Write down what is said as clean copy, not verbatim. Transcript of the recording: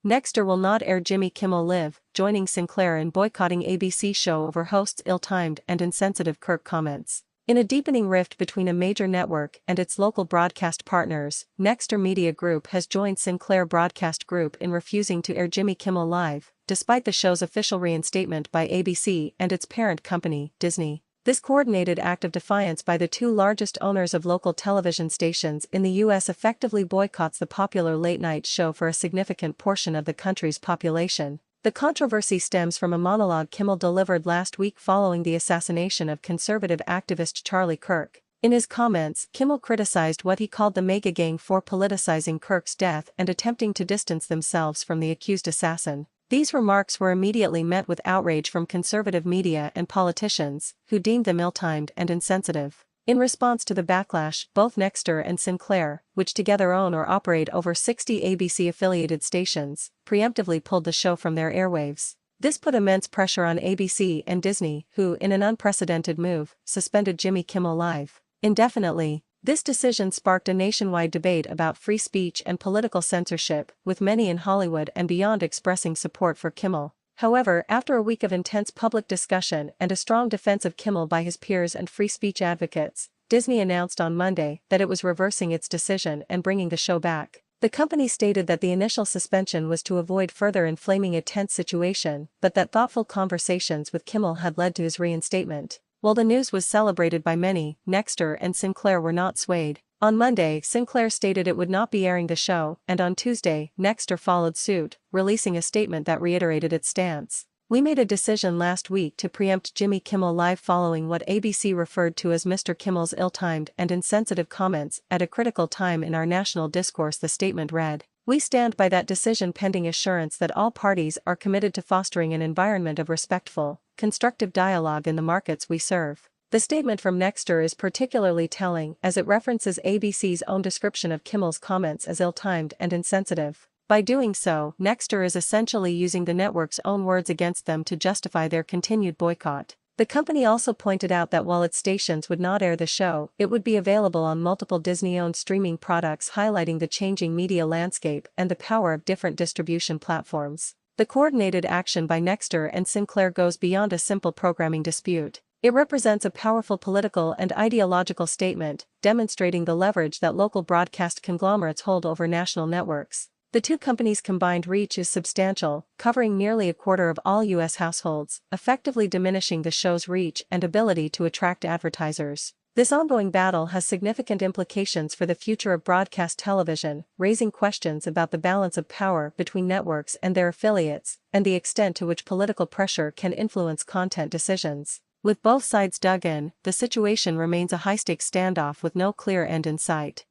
Nexstar will not air Jimmy Kimmel Live, joining Sinclair in boycotting ABC show over host's ill-timed and insensitive Kirk comments. In a deepening rift between a major network and its local broadcast partners, Nexstar Media Group has joined Sinclair Broadcast Group in refusing to air Jimmy Kimmel Live, despite the show's official reinstatement by ABC and its parent company, Disney. This coordinated act of defiance by the two largest owners of local television stations in the U.S. effectively boycotts the popular late-night show for a significant portion of the country's population. The controversy stems from a monologue Kimmel delivered last week following the assassination of conservative activist Charlie Kirk. In his comments, Kimmel criticized what he called the mega gang for politicizing Kirk's death and attempting to distance themselves from the accused assassin. These remarks were immediately met with outrage from conservative media and politicians, who deemed them ill-timed and insensitive. In response to the backlash, both Nexstar and Sinclair, which together own or operate over 60 ABC-affiliated stations, preemptively pulled the show from their airwaves. This put immense pressure on ABC and Disney, who, in an unprecedented move, suspended Jimmy Kimmel Live indefinitely. This decision sparked a nationwide debate about free speech and political censorship, with many in Hollywood and beyond expressing support for Kimmel. However, after a week of intense public discussion and a strong defense of Kimmel by his peers and free speech advocates, Disney announced on Monday that it was reversing its decision and bringing the show back. The company stated that the initial suspension was to avoid further inflaming a tense situation, but that thoughtful conversations with Kimmel had led to his reinstatement. While the news was celebrated by many, Nexstar and Sinclair were not swayed. On Monday, Sinclair stated it would not be airing the show, and on Tuesday, Nexstar followed suit, releasing a statement that reiterated its stance. "We made a decision last week to preempt Jimmy Kimmel Live following what ABC referred to as Mr. Kimmel's ill-timed and insensitive comments at a critical time in our national discourse," the statement read. "We stand by that decision pending assurance that all parties are committed to fostering an environment of respectful, constructive dialogue in the markets we serve." The statement from Nexstar is particularly telling as it references ABC's own description of Kimmel's comments as ill-timed and insensitive. By doing so, Nexstar is essentially using the network's own words against them to justify their continued boycott. The company also pointed out that while its stations would not air the show, it would be available on multiple Disney-owned streaming products, highlighting the changing media landscape and the power of different distribution platforms. The coordinated action by Nexstar and Sinclair goes beyond a simple programming dispute. It represents a powerful political and ideological statement, demonstrating the leverage that local broadcast conglomerates hold over national networks. The two companies' combined reach is substantial, covering nearly a quarter of all U.S. households, effectively diminishing the show's reach and ability to attract advertisers. This ongoing battle has significant implications for the future of broadcast television, raising questions about the balance of power between networks and their affiliates, and the extent to which political pressure can influence content decisions. With both sides dug in, the situation remains a high-stakes standoff with no clear end in sight.